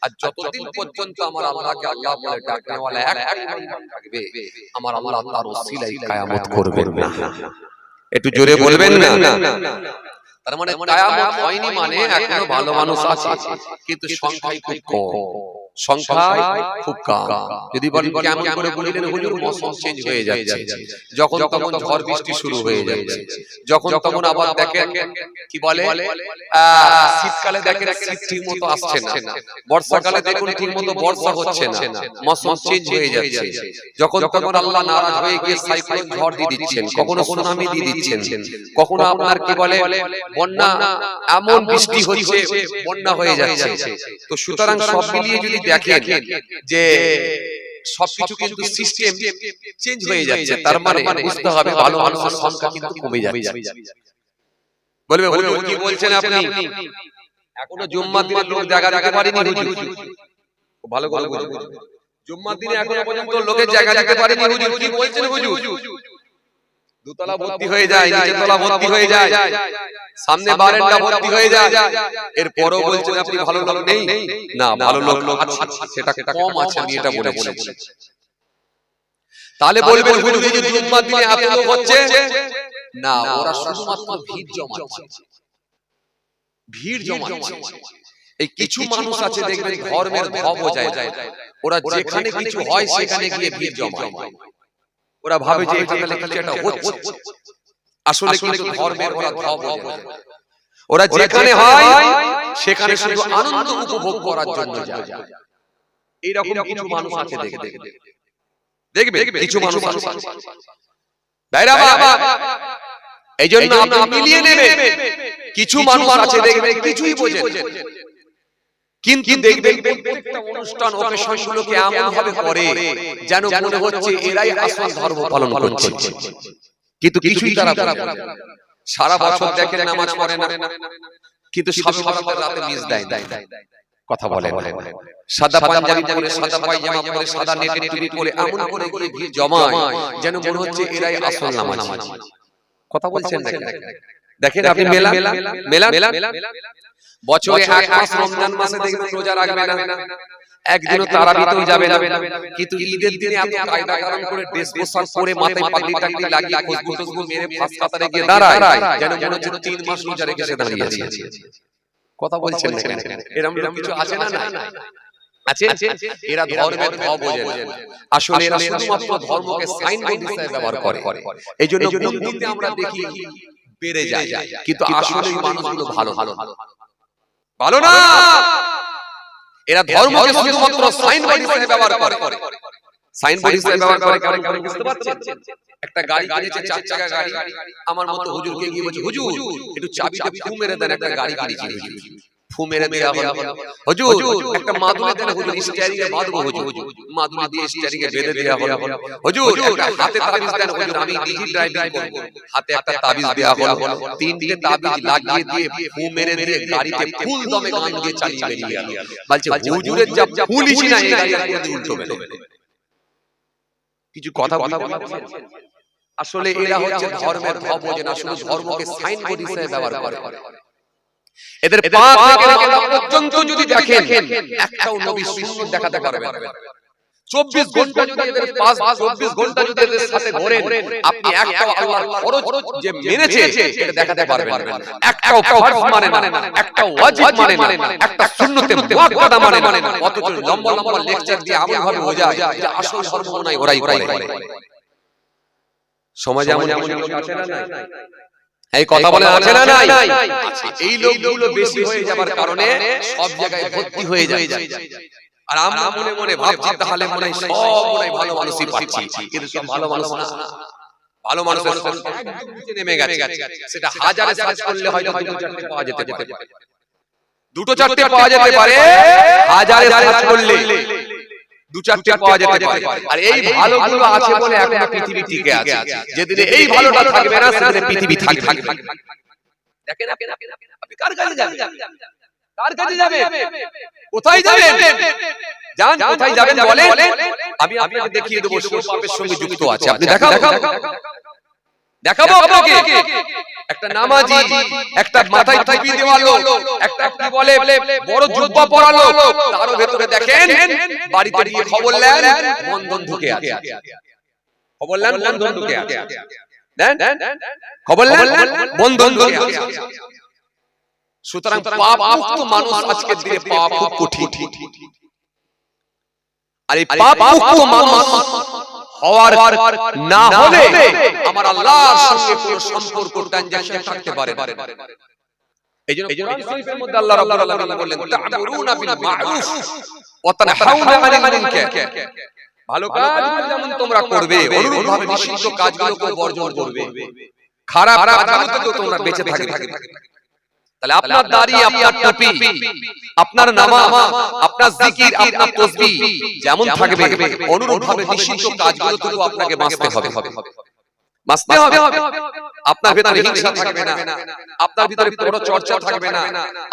আর যতদিন পর্যন্ত আমার আল্লাহকে আল্লাহ বলে ডাকনেওয়ালা একটা ঈমানদার থাকবে, আমার আল্লাহ তার ওসিলায় কিয়ামত করবেন না। একটু জোরে বলবেন না। তার মানে কিয়ামত হয়নি মানে এখনো ভালো মানুষ আছে, কিন্তু সংখ্যাই খুব কম, সংখ্যায় খুব কম। যদি বলেন কেমন করে বলিলেন, হুজুর মৌসুম চেঞ্জ হয়ে যাচ্ছে, যখন তখন ঝড় বৃষ্টি শুরু হয়ে যাচ্ছে, যখন তখন আবার দেখেন কি বলে শীতকালে দেখেন শীত ঠিক মতো আসছে না, বর্ষাকালে দেখুন ঠিক মতো বর্ষা হচ্ছে না, মৌসুম চেঞ্জ হয়ে যাচ্ছে, যখন তখন আল্লাহ নারাজ হয়ে গিয়ে সাইক্লোন ঝড় দিয়ে দিচ্ছেন, কখনো সুনামি দিয়ে দিচ্ছেন, কখনো আপনার কি বলে বন্যা, এমন বৃষ্টি হচ্ছে বন্যা হয়ে যাচ্ছে। তো সুতরাং সব মিলিয়ে যদি দেখেন যে সবকিছু কিন্তু সিস্টেম চেঞ্জ হয়ে যাচ্ছে, তার মানে বুঝতে হবে ভালো মানুষের সংখ্যা কিন্তু কমে যাচ্ছে। বলবে হুজুর কি বলছেন আপনি? এখনো জুম্মার দিনে লোক জায়গা দিতে পারেনি হুজুর। ভালো করে বুঝুন, জুম্মার দিনে এখনো পর্যন্ত লোকের জায়গা দিতে পারেনি হুজুর। কি বলছেন হুজুর? দুতলা ভর্তি হয়ে যায়, নিচে তলা ভর্তি হয়ে যায়, সামনে বারান্দা ভর্তি হয়ে যায়, এরপরও বলছেন আপনি ভালো লোক নেই। না, ভালো লোক আছে, সেটা কম আছে, আমি এটা বলেছি। তাহলে বলবেন হুজুর এই যে জুম্মার দিনে এত লোক হচ্ছে, না ওরা শুধুমাত্র ভিড় জমাচ্ছে। এই কিছু মানুষ আছে দেখবেন ধর্মের ভাব বোঝায়, ওরা যেখানে কিছু হয় সেখানে গিয়ে ভিড় জমায়, ওরা ভাবে যে এখানে কিছু একটা হচ্ছে, আসলে কিন্তু ধর্মের ওরা ভাব বোঝায়। ওরা যেখানে হয় সেখানে শুধু আনন্দ উপভোগ করার জন্য যায়। এইরকম কিছু মানুষ আছে, দেখবে কিছু মানুষ আছে। ভাইরা বাবা, এইজন্য আপনি মিলিয়ে নেবেন, কিছু মানুষ আছে দেখবেন কিছুই বোঝেন, কিন্তু দেখবেন প্রত্যেকটা অনুষ্ঠান অকেশনগুলোকে এমন ভাবে করে যেন মনে হচ্ছে এরাই আসল ধর্ম পালন করছে, কিন্তু কিছুই তারা বোঝে না। সারা বছর দেখেন নামাজ পড়ে না, কিন্তু সব রাতে মিস দেয়, কথা বলেন, সাদা পাঞ্জাবি পরে, সাদা পায়জামা পরে, সাদা নেটের টুপি পরে এমন করে গিয়ে ভিড় জমায় যেন মনে হচ্ছে এরাই আসল নামাজি। কথা বলছেন না? দেখেন আপনি মেলা বছরে এক মাস রমজান মাসে দেখবেন রোজা রাখবে না, একদিনও তারাবিতেও যাবে না, কিন্তু ঈদের দিনে এত কায়দা কারণ করে ড্রেস পোশাক পরে মাথায় পাগড়ি টাগড়ি লাগিয়ে খুশবু টুসবু মেরে ফাঁস কাতারে গিয়ে দাঁড়ায় যেন মনে হচ্ছে 3 মাস রোজা রেখে সে দাঁড়িয়ে আছে। কথা বলছেন না? এরকম কিছু আছে না? আছে। এরা ধর্মের ভাব বোঝে না, আসলে এরা শুধুমাত্র ধর্মকে সাইনবোর্ড হিসেবে ব্যবহার করে। এইজন্য মন্দিরে আমরা দেখি বেড়ে যায়, কিন্তু আসলে এই মানুষগুলো ভালো না। এরা ধর্মকে শুধুমাত্র সাইনবোর্ড হিসেবে ব্যবহার করে। সাইনবোর্ড হিসেবে ব্যবহার করে কারণ বুঝতে পারছেন? একটা গাড়ি কিনেছে, 4 চাকা গাড়ি, আমার মতো হুজুরকে গিয়ে বলছে, হুজুর একটু চাবিটা ফু মেরে দেন, একটা গাড়ি কিনেছি। ফু মেরে দেয়া হলো, হুজুর একটা মাদুলি দেন, হুজুর স্টিয়ারিং এ বাঁধবো, হুজুর মাদুলি দিয়ে স্টিয়ারিং এ বেঁধে দেয়া হলো। হুজুর একটা হাতে তাবিজ দেন, হুজুর আমি নিজে ড্রাইভিং করব। হাতে একটা তাবিজ দেয়া হলো, 3টে তাবিজ লাগিয়ে দিয়ে ফু মেরে দিয়ে গাড়িতে ফুল দমে গান দিয়ে চালিয়ে বেরিয়ে গেল। বলছে হুজুরের যা পুলিশ না এই গাড়ি আর উল্টো বেলে। কিছু কথা বলা আসলে এরা হচ্ছে ধর্মের ভাব বোঝে না, শুধু ধর্মকে সাইনবোর্ড হিসেবে ব্যবহার করে। এদের পা থেকে মাথা পর্যন্ত যদি দেখেন একটাও নবী সুন্নাত দেখাতে পারবে না। 24 ঘন্টা যদি এদের পাস 24 ঘন্টা যদি এদের সাথে ঘোরেন, আপনি একটাও আল্লাহর ফরজ যে মেনেছে এটা দেখাতে পারবেন না। একটাও ফরজ মানে না, একটা ওয়াজিব মানে না, একটা সুন্নতে মুআক্কাদা মানে না। অথচ লম্বা লম্বা লেকচার দিয়ে এমন ভাবে বোঝায় যে আসল ধর্ম নাই ওরাই করে। সমাজে এমন লোক আছে না নাই? এই কথা বলে আছে না নাই? এই লোকগুলো বেশি হয়ে যাবার কারণে সব জায়গায় ভর্তি হয়ে যায়। আর আমরা মনে মনে ভাবছি তাহলে মনে হয় সব মনে হয় ভালো মানুষই পাচ্ছি, কিন্তু সব ভালো মানুষ না। ভালো মানুষের সংখ্যা একদম নিচে নেমে গেছে। সেটা হাজারে সার্চ করলে হয়তো 2-4টে পাওয়া যেতে পারে, 2-4টে পাওয়া যেতে পারে, হাজারে সার্চ করলে 2-4টে পাওয়া যেতে পারে। আর এই ভালোগুলো আছে বলে এখনো পৃথিবী টিকে আছে। যেদিন এই ভালোটা থাকবে না সেদিন পৃথিবী থাকবে। দেখেন আপনি কার কাছে যাবেন? কার কাছে যাবেন? কোথায় যাবেন? জান কোথায় যাবেন বলেন, আমি আপনাকে দেখিয়ে দেব সব পাপের সঙ্গে যুক্ত আছে। আপনি দেখাবো আপনাকে। একটা নামাজি, একটা মাথায় টুপি দেওয়া লোক, একটা কি বলে বড় জুব্বা পরা লোক, তার ভেতরে দেখেন বাড়িতে গিয়ে খবর নেন বন্ধন ঢুকে আছে। খবর নেন বন্ধন ঢুকে আছে। দেন খবর নেন বন্ধন ঢুকে আছে। সুতরাং পাপ মুক্ত মানুষ আজকের দিনে পাপ খুব কঠিন। আর এই পাপ মুক্ত মানুষ হওয়ার না হলে আমার আল্লাহর সঙ্গে কোনো সম্পর্ক ট্রানজাকশন থাকতে পারে না। এইজন্য কোরআন শরীফের মধ্যে আল্লাহ রাব্বুল আলামিন বলেন তা'মুরুনা বিল মা'রুফ ওয়া তানহাউনা আনিল মুনকার। ভালো কাজ যেমন তোমরা করবে অনুরূপভাবে নিষিদ্ধ কাজগুলোকে বর্জন করবে, খারাপ কাজগুলো থেকে তোমরা বেঁচে থাকবে। তাহলে আপনার দাড়ি, আপনার টুপি, আপনার নামাজ, আপনার জিকির, আপনার তাসবিহ যেমন থাকবে অনুরূপভাবে নিষিদ্ধ কাজগুলো থেকেও আপনাকে বাঁচতে হবে। আপনার ভিতরে হিংসা থাকবে না, আপনার ভিতরে বড় চর্চা থাকবে না,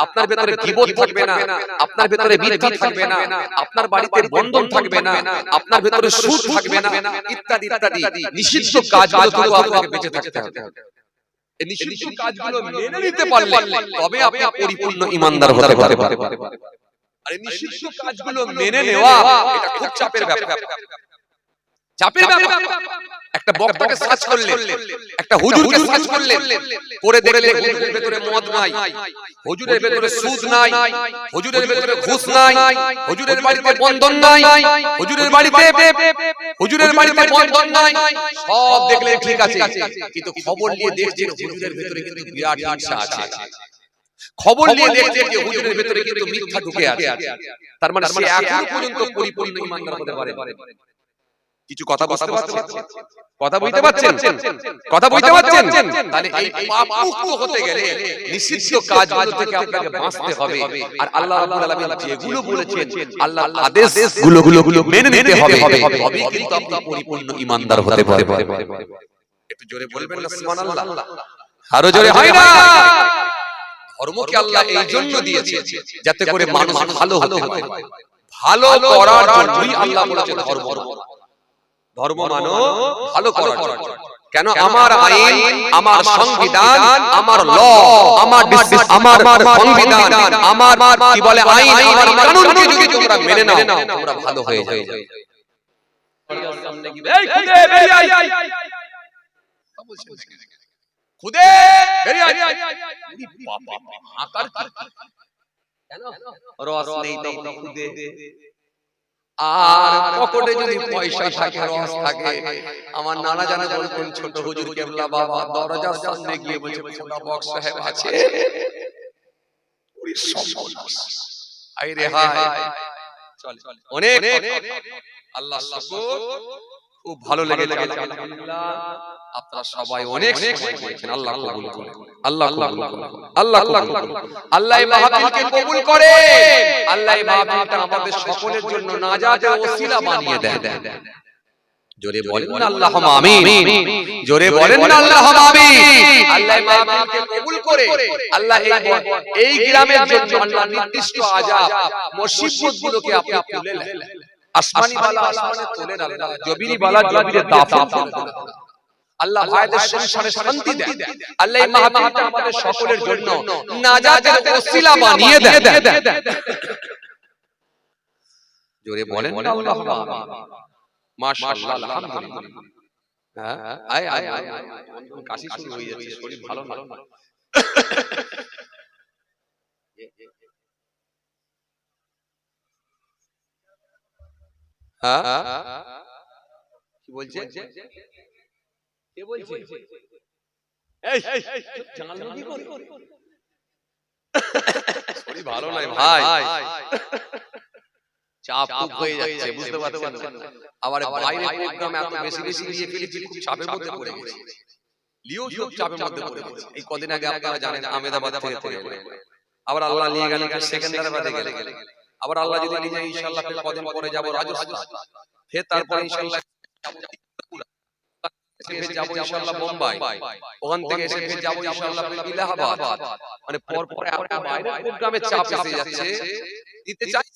আপনার ভিতরে গীবত থাকবে না, আপনার ভিতরে মিথ্যা থাকবে না, আপনার বাড়িতে বন্ধন থাকবে না, আপনার ভিতরে সুদ থাকবে না, ইত্যাদি ইত্যাদি নিষিদ্ধ কাজগুলো থেকেও আপনাকে বেঁচে থাকতে হবে। এই নিষিদ্ধ কাজগুলো মেনে নিতে পারলে তবে আপনি পরিপূর্ণ ঈমানদার হতে পারবেন। আর এই নিষিদ্ধ কাজগুলো মেনে নেওয়া এটা খুব চাপের ব্যাপার। একটা বক্তাকে সার্চ করলেন, একটা হুজুরকে সার্চ করলেন, করে দেখলেন হুজুরের ভিতরে মদ নাই, হুজুরের ভিতরে সুদ নাই, হুজুরের ভিতরে ঘুষ নাই, হুজুরের বাড়িতে বন্ধন নাই, হুজুরের বাড়িতে বন্ধন নাই, সব দেখলেন ঠিক আছে, কিন্তু খবর নিয়ে দেখছেন হুজুরের ভিতরে কিন্তু বিরাট হিংসা আছে। খবর নিয়ে দেখছেন যে হুজুরের ভিতরে কিন্তু মিথ্যা ঢুকে আছে। তার মানে সে এখনো পর্যন্ত পরিপূর্ণ ঈমানদার হতে পারে। কিছু কথা বুঝতে পারছেন? কথা বুঝতে পারছেন? কথা বুঝতে পারছেন? তাহলে এই পাপ মুক্ত হতে গেলে নিষিদ্ধ কাজগুলো থেকে আপনাকে বাঁচতে হবে। আর আল্লাহ রাব্বুল আলামিন যেগুলো বলেছেন আল্লাহর আদেশগুলো মেনে নিতে হবে, তবেই কিন্তু আপনি পরিপূর্ণ ঈমানদার হতে পারবেন। একটু জোরে বলবেন না সুবহানাল্লাহ? আরো জোরে হয় না? ধর্মকে আল্লাহ এই জন্য দিয়েছে যাতে করে মানুষ ভালো হতে পারে। ভালো করার জন্যই আল্লাহ বলেছে ধর্ম। ধর্ম মানে ভালো করার জন্য। কেন? আমার আইন, আমার সংবিধান, আমার ল, আমার সংবিধান, আমার কি বলে আইন, আমার কানুনকে যদি তোমরা মেনে নাও তোমরা ভালো হয়ে যাবে। সামনে কি এই খুদে বেরিয়ে আই, খুদে বেরিয়ে আই, বাবা আকার কেন রস নেই তো খুদে। আর পকেটে যদি পয়সা থাকে, রস থাকে, আমার নানা জানা বলতেন ছোট হুজুর কেবলা বাবা দরজার সামনে গিয়ে বলছে খোদা বক্স সাহেব আছে, আই রে হায় চল অনেক আল্লাহ শুকর, খুব ভালো লেগেছে আলহামদুলিল্লাহ। আপনারা সবাই অনেক সময় দিয়েছেন, আল্লাহ কবুল করে, আল্লাহ কবুল করে, আল্লাহ আল্লাহ এই মাহফিলকে কবুল করে, আল্লাহ এই মাহফিলটা আমাদের সকলের জন্য নাজাতের ওসিলা বানিয়ে দেন। জোরে বলেন না আল্লাহুম্মা আমিন, জোরে বলেন না আল্লাহুম্মা আমিন। আল্লাহ এই মাহফিলকে কবুল করে আল্লাহ এই গ্রামের জন্য আল্লাহ নির্দিষ্ট আযাব মুসিবতগুলোকে আপনি তুলে নেন। আসমানি বালা আসমানে তোলেন, আল্লাহ জবিরি বালা জবিরে দাফন করেন, আল্লাহ ভাইদের সংসারে শান্তি দেন। আল্লাহ এই মাহফিলটা আমাদের সকলের জন্য নাজাতের ওসিলা বানিয়ে দেন। জোরে বলেন না আল্লাহুম্মা আমিন। মাশাআল্লাহ আলহামদুলিল্লাহ। হ্যাঁ আয় আয় আয় কাশি শুরু হয়ে যাচ্ছে, শরীর ভালো না। হ্যাঁ কি বলছে, কে বলছে? এই জানলো কি করে? শরীর ভালো নাই ভাই, চাপ খুব হয়ে যাচ্ছে, বুঝতে পারছেন? আবার বাইরে প্রোগ্রামে এত বেশি বেশি নিয়ে ফেলেছি, খুব চাপের মধ্যে পড়ে গেছি। লিও সব চাপের মধ্যে পড়ে গেছি। এই কদিন আগে আপনারা জানেন আহমেদাবাদ থেকে চলে গেলেন, আবার আল্লাহ নিয়ে গেলেন সেকেন্দারাবাদে গেলেন, আবার আল্লাহ যদি নিয়ে ইনশাআল্লাহ ফের কদিন পরে যাব রাজস্থান, ফের তারপর ইনশাআল্লাহ ফের যাব ইনশাআল্লাহ মুম্বাই, ওখান থেকে এসে ফের যাব ইনশাআল্লাহ ইলাহাবাদ। মানে পর পর এত বাইরে প্রোগ্রামে চাপ এসে যাচ্ছে, দিতে চাই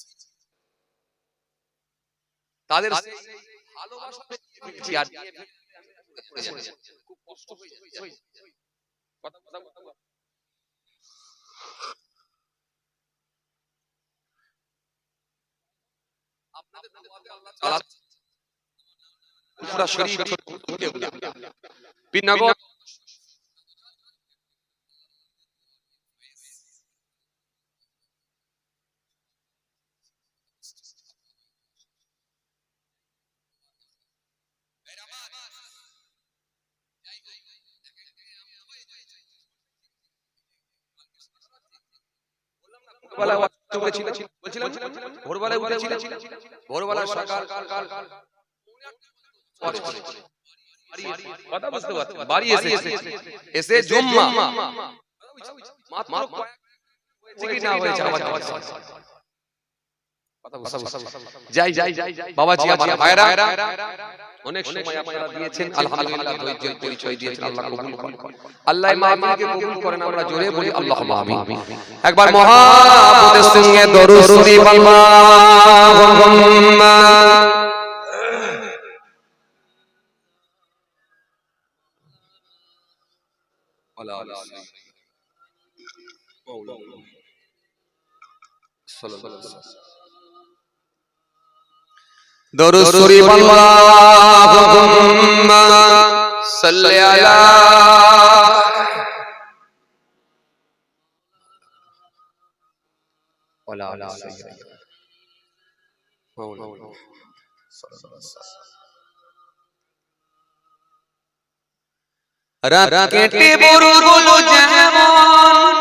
তাদের ভালোবাসা পেয়েছি আর খুব কষ্ট হয়ে যাচ্ছে। কথা আপনাদের দোয়াতে আল্লাহ চালাচ্ছে পুরা শরীর ঢুকে বিনগর ভোরবেলায় উঠেছিল, ভোরবেলা সকাল কথা বুঝতে পারছেন, বাড়ি এসে জুম্মা মাত্র কি না হয়েছে আবার যাই বাবাজি আমার ভাইরা অনেক সময় আপনারা দিয়েছেন, আলহামদুলিল্লাহ ধৈর্যের পরিচয় দিয়েছেন, আল্লাহ কবুল করেন, আল্লাহ মাহফিলকে কবুল করেন। আমরা জোরে বলি আল্লাহুম্মা আমিন। একবার মহব্বতের সঙ্গে দরুদ শরীফ আল্লাহুম্মা আলা আলি দরুদ শরীফ আল্লাহুম্মা সাল্লি আলা ওয়ালা আলা রাত কেটে বরুগুলো যেমন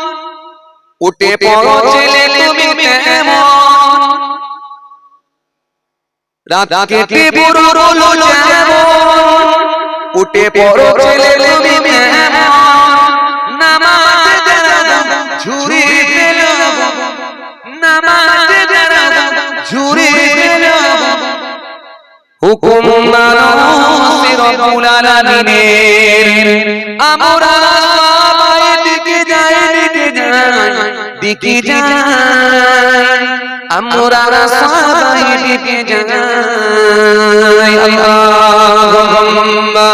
উঠে পড়ো ছেলে তুমি তেমন, রাত কেটে বরুগুলো যেমন উঠে পড়ো ছেলে তুমি তেমন, নামাজে যারা ঝুরি গেল, নামাজে যারা ঝুরি গেল, হুকুম মানো রব্বুল আলামিনের, আমরা সবাই দিকে যাই দিকে যাই আমরা সবাই দিকে যাই আল্লাহুম্মা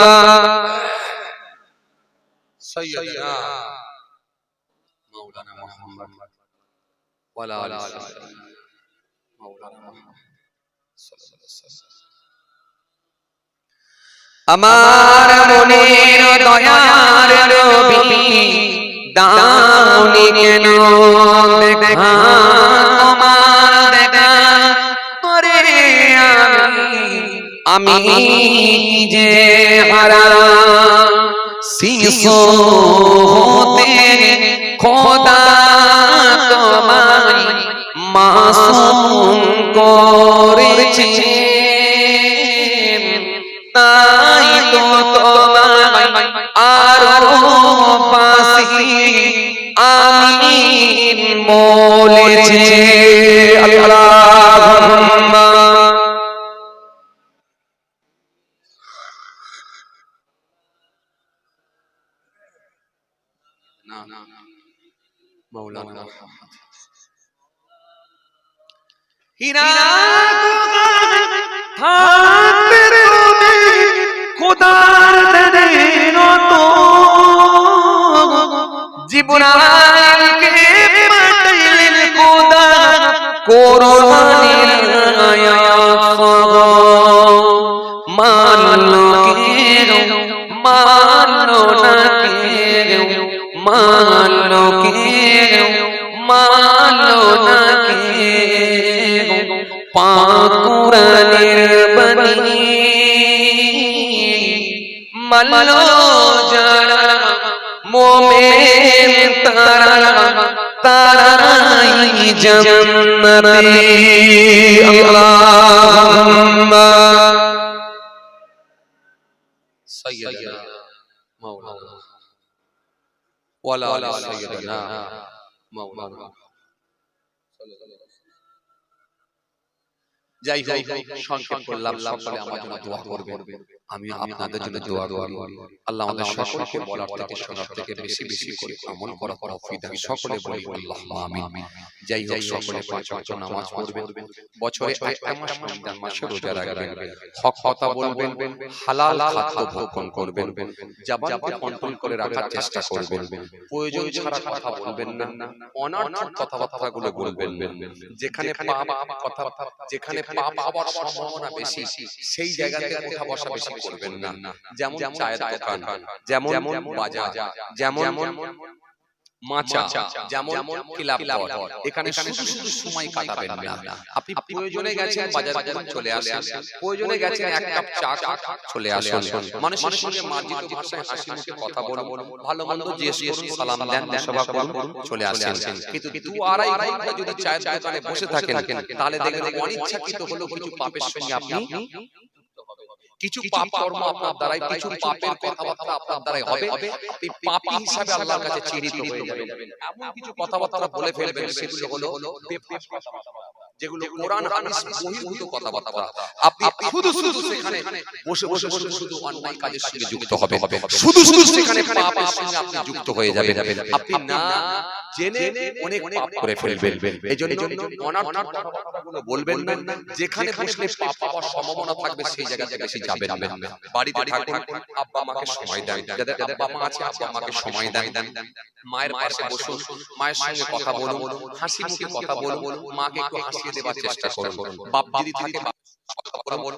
সাইয়্যিদানা মাওলানা মুহাম্মদ ওয়া আলা আলিহি মাওলানা মুহাম্মদ সাল্লাল্লাহু আলাইহি ওয়াসাল্লাম। আমার মনের দয়ার নবী দাওনি কেন দেখা তোমার দেখা করে আমি যে হারাম শিশু হতে খোদা তোমায় মাসুম করেছে তাই তো তোমায় আরো পাশি আমি বলেছে আল্লাহুম্মা না মাওলানা মুহাম্মদ হিরা থাকতে তুমি খোদার দেন তো জিবরাইলকে পাঠাইলেন খোদা কোরআনের আয়াত মানলো কে মানলো না কে মানলো কে মানলো না কে পাক কোরআনের বাণী মানলো যারা মুমিন তারাই জান্নাতি আল্লাহুম্মা সাইয়্যিদানা মাওলানা ওয়া আলা আলি সাইয়্যিদানা মাওলানা। যাই হোক সংক্ষেপ করলাম, সকলে আমার জন্য দোয়া করবেন, আমি আপনাদের জন্য দোয়া করি। আল্লাহ আমাদের সকলকে বলার থেকে শোনার থেকে বেশি বেশি করে আমল করার তৌফিক দান। সকলে বলি আল্লাহুম্মা আমিন। যাই হোক সকলে পাঁচ ওয়াক্ত নামাজ পড়বেন, বছরে একটা মাস রমজান মাসে রোজা রাখবেন, হক কথা বলবেন, হালাল খাদ্য ভক্ষণ করবেন, জবানকে কন্ট্রোল করে রাখার চেষ্টা করবেন, প্রয়োজন ছাড়া কথা বলবেন না, অনর্থক কথাবার্তাগুলো বলবেন না, যেখানে পাপ কথা যেখানে পাপ হওয়ার সম্ভাবনা বেশি সেই জায়গাতে কথা বসা বেশি করবেন না। যেমন চায়ের দোকান, যেমন বাজার, যেমন মাচা, যেমন ক্লাব ঘর, এখানে শুধু শুধু সময় কাটাবেন না। আপনি প্রয়োজনে গেছেন বাজার করে চলে আসেন, প্রয়োজনে গেছেন এক কাপ চা চলে আসেন, মানুষের সঙ্গে মার্জিত ভাষায় হাসি মুখে কথা বলুন, ভালো মন্দ জিজ্ঞেস করুন, সালাম দেন, সভা করুন, চলে আসেন। কিন্তু 2-2.5 ঘন্টা যদি চায়ের দোকানে বসে থাকেন তাহলে দেখবেন অনিচ্ছাকৃত হলেও কিছু পাপের সঙ্গে আপনি কিছু পাপ কর্ম আপনার দ্বারাই, কিছু পাপের কথাবার্তা আপনার দ্বারাই হবে, আপনি পাপী হিসাবে আল্লাহর কাছে চিহ্নিত হয়ে যাবেন। এমন কিছু কথাবার্তা বলে ফেলবেন সেগুলো হলো বেফাস কথাবার্তা, যেগুলো কোরআন হাদিস বহির্ভূত কথাবার্তা। আপনি শুধু শুধু সেখানে বসে বসে শুধু অন্যায় কাজের সঙ্গে যুক্ত হবেন, শুধু শুধু সেখানে পাপের সঙ্গে আপনি যুক্ত হয়ে যাবেন, আপনি না জেনে অনেক পাপ করে ফেলবেন। এইজন্য অনর্থক কথাবার্তাগুলো বলবেন না, যেখানে বসলে পাপ হওয়ার সম্ভাবনা থাকবে সেই জায়গাতে বেশি যাবেন না। বাড়িতে থাকুন, আব্বা মাকে সময় দেন, যাদের আব্বা মা আছে আব্বা মাকে সময় দেন, মায়ের পাশে বসুন, মায়ের সঙ্গে কথা বলুন, হাসি মুখে কথা বলুন, মাকে একটু হাসিয়ে দেওয়ার চেষ্টা করুন। বাপ যদি থাকে কথা বলুন।